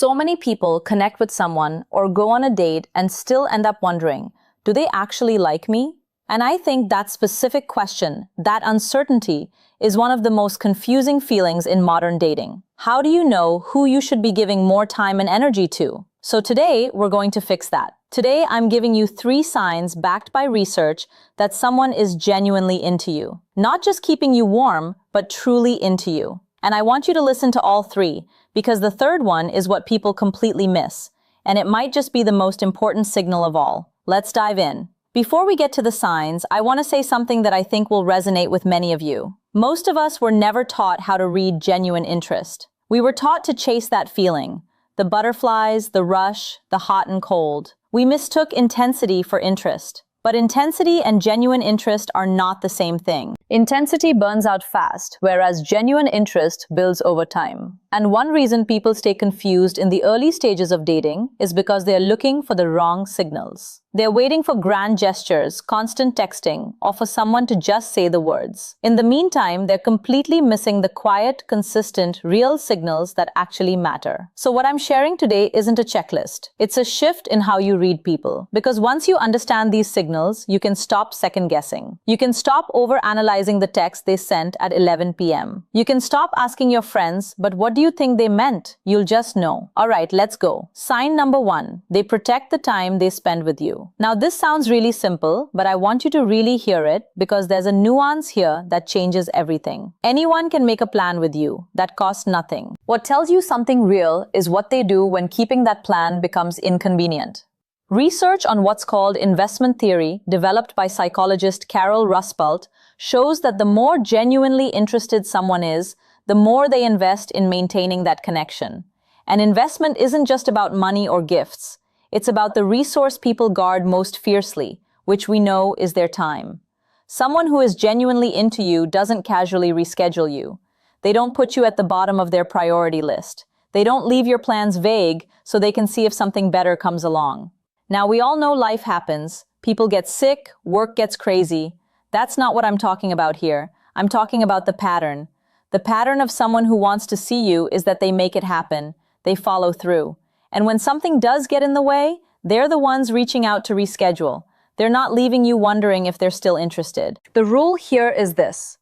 So many people connect with someone or go on a date and still end up wondering, do they actually like me? And I think that specific question, that uncertainty, is one of the most confusing feelings in modern dating. How do you know who you should be giving more time and energy to? So today, we're going to fix that. Today, I'm giving you 3 signs backed by research that someone is genuinely into you. Not just keeping you warm, but truly into you. And I want you to listen to all 3, because the third one is what people completely miss. And it might just be the most important signal of all. Let's dive in. Before we get to the signs, I want to say something that I think will resonate with many of you. Most of us were never taught how to read genuine interest. We were taught to chase that feeling. The butterflies, the rush, the hot and cold. We mistook intensity for interest. But intensity and genuine interest are not the same thing. Intensity burns out fast, whereas genuine interest builds over time. And one reason people stay confused in the early stages of dating is because they are looking for the wrong signals. They're waiting for grand gestures, constant texting, or for someone to just say the words. In the meantime, they're completely missing the quiet, consistent, real signals that actually matter. So what I'm sharing today isn't a checklist. It's a shift in how you read people. Because once you understand these signals, you can stop second-guessing. You can stop over-analyzing the text they sent at 11 p.m. You can stop asking your friends, but what do you think they meant? You'll just know. Alright, let's go. Sign number 1. They protect the time they spend with you. Now this sounds really simple, but I want you to really hear it because there's a nuance here that changes everything. Anyone can make a plan with you that costs nothing. What tells you something real is what they do when keeping that plan becomes inconvenient. Research on what's called investment theory, developed by psychologist Carol Rusbult, shows that the more genuinely interested someone is, the more they invest in maintaining that connection. And investment isn't just about money or gifts. It's about the resource people guard most fiercely, which we know is their time. Someone who is genuinely into you doesn't casually reschedule you. They don't put you at the bottom of their priority list. They don't leave your plans vague so they can see if something better comes along. Now, we all know life happens. People get sick, work gets crazy. That's not what I'm talking about here. I'm talking about the pattern. The pattern of someone who wants to see you is that they make it happen. They follow through. And when something does get in the way, they're the ones reaching out to reschedule. They're not leaving you wondering if they're still interested. The rule here is this.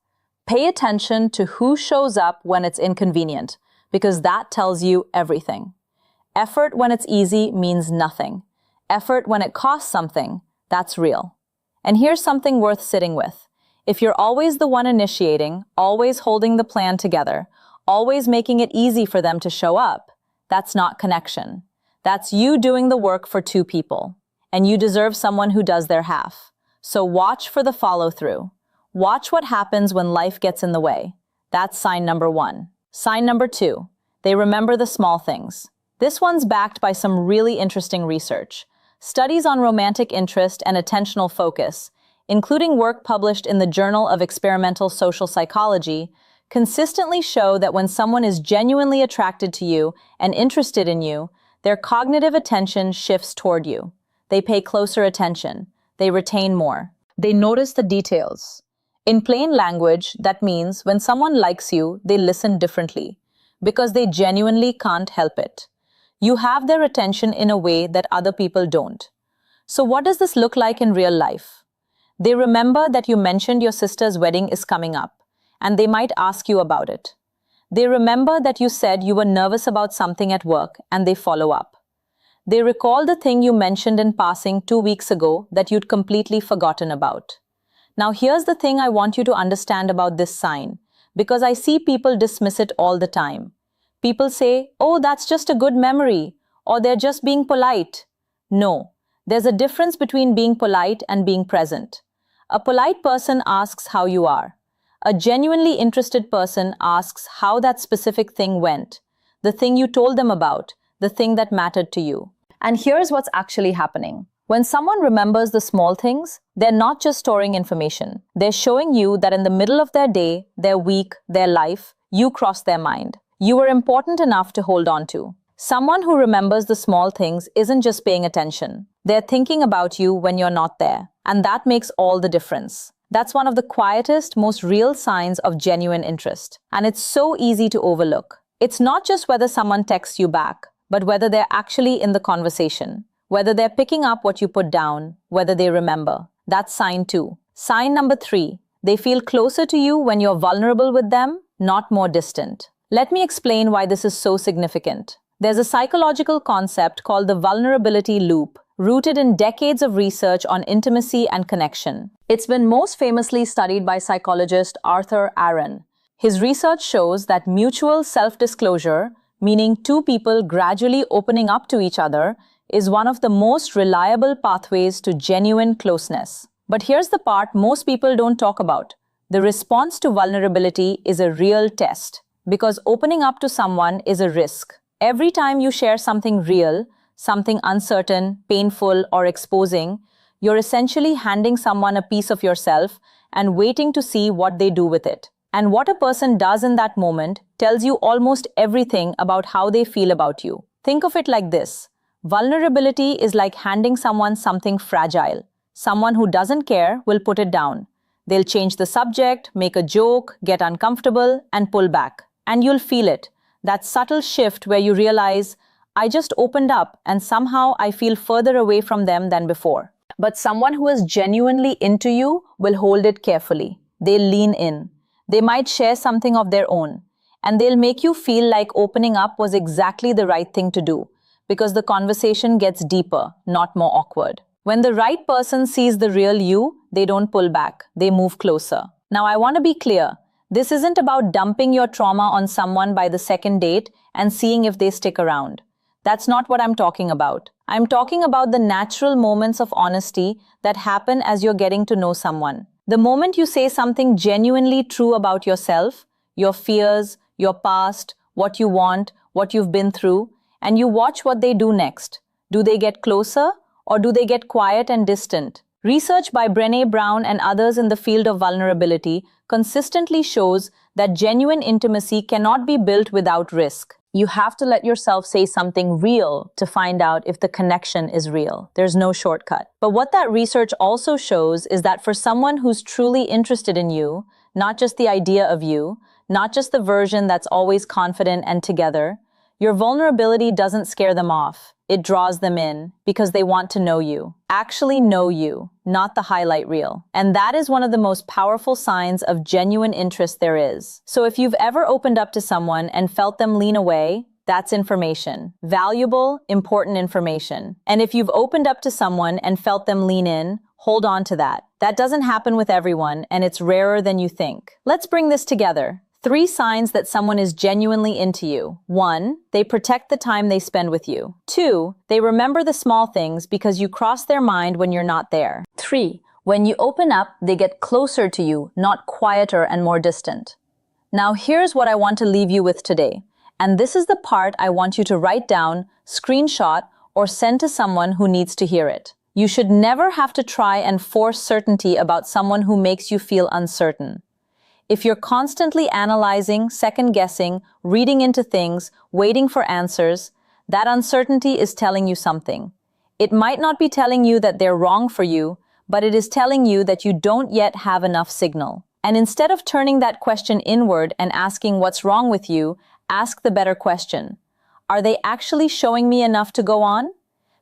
Pay attention to who shows up when it's inconvenient, because that tells you everything. Effort when it's easy means nothing. Effort when it costs something, that's real. And here's something worth sitting with. If you're always the one initiating, always holding the plan together, always making it easy for them to show up, that's not connection. That's you doing the work for 2 people. And you deserve someone who does their half. So watch for the follow-through. Watch what happens when life gets in the way. That's sign number 1. Sign number 2. They remember the small things. This one's backed by some really interesting research. Studies on romantic interest and attentional focus, including work published in the Journal of Experimental Social Psychology, consistently show that when someone is genuinely attracted to you and interested in you, their cognitive attention shifts toward you. They pay closer attention. They retain more. They notice the details. In plain language, that means when someone likes you, they listen differently, because they genuinely can't help it. You have their attention in a way that other people don't. So what does this look like in real life? They remember that you mentioned your sister's wedding is coming up, and they might ask you about it. They remember that you said you were nervous about something at work, and they follow up. They recall the thing you mentioned in passing 2 weeks ago that you'd completely forgotten about. Now here's the thing I want you to understand about this sign, because I see people dismiss it all the time. People say, oh, that's just a good memory, or they're just being polite. No, there's a difference between being polite and being present. A polite person asks how you are. A genuinely interested person asks how that specific thing went, the thing you told them about, the thing that mattered to you. And here's what's actually happening. When someone remembers the small things, they're not just storing information. They're showing you that in the middle of their day, their week, their life, you crossed their mind. You were important enough to hold on to. Someone who remembers the small things isn't just paying attention. They're thinking about you when you're not there. And that makes all the difference. That's one of the quietest, most real signs of genuine interest. And it's so easy to overlook. It's not just whether someone texts you back, but whether they're actually in the conversation, whether they're picking up what you put down, whether they remember. That's sign 2. Sign number 3. They feel closer to you when you're vulnerable with them, not more distant. Let me explain why this is so significant. There's a psychological concept called the vulnerability loop, rooted in decades of research on intimacy and connection. It's been most famously studied by psychologist Arthur Aaron. His research shows that mutual self-disclosure, meaning two people gradually opening up to each other, is one of the most reliable pathways to genuine closeness. But here's the part most people don't talk about. The response to vulnerability is a real test, because opening up to someone is a risk. Every time you share something real, something uncertain, painful, or exposing, you're essentially handing someone a piece of yourself and waiting to see what they do with it. And what a person does in that moment tells you almost everything about how they feel about you. Think of it like this. Vulnerability is like handing someone something fragile. Someone who doesn't care will put it down. They'll change the subject, make a joke, get uncomfortable, and pull back. And you'll feel it. That subtle shift where you realize, I just opened up and somehow I feel further away from them than before. But someone who is genuinely into you will hold it carefully. They'll lean in. They might share something of their own. And they'll make you feel like opening up was exactly the right thing to do, because the conversation gets deeper, not more awkward. When the right person sees the real you, they don't pull back. They move closer. Now, I want to be clear. This isn't about dumping your trauma on someone by the second date and seeing if they stick around. That's not what I'm talking about. I'm talking about the natural moments of honesty that happen as you're getting to know someone. The moment you say something genuinely true about yourself, your fears, your past, what you want, what you've been through, and you watch what they do next. Do they get closer or do they get quiet and distant? Research by Brené Brown and others in the field of vulnerability consistently shows that genuine intimacy cannot be built without risk. You have to let yourself say something real to find out if the connection is real. There's no shortcut. But what that research also shows is that for someone who's truly interested in you, not just the idea of you, not just the version that's always confident and together, your vulnerability doesn't scare them off. It draws them in because they want to know you. Actually know you, not the highlight reel. And that is one of the most powerful signs of genuine interest there is. So if you've ever opened up to someone and felt them lean away, that's information. Valuable, important information. And if you've opened up to someone and felt them lean in, hold on to that. That doesn't happen with everyone, and it's rarer than you think. Let's bring this together. 3 signs that someone is genuinely into you. 1, they protect the time they spend with you. 2, they remember the small things because you cross their mind when you're not there. 3, when you open up, they get closer to you, not quieter and more distant. Now here's what I want to leave you with today. And this is the part I want you to write down, screenshot, or send to someone who needs to hear it. You should never have to try and force certainty about someone who makes you feel uncertain. If you're constantly analyzing, second-guessing, reading into things, waiting for answers, that uncertainty is telling you something. It might not be telling you that they're wrong for you, but it is telling you that you don't yet have enough signal. And instead of turning that question inward and asking what's wrong with you, ask the better question. Are they actually showing me enough to go on?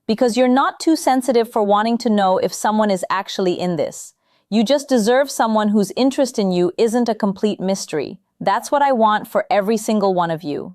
Because you're not too sensitive for wanting to know if someone is actually in this. You just deserve someone whose interest in you isn't a complete mystery. That's what I want for every single one of you.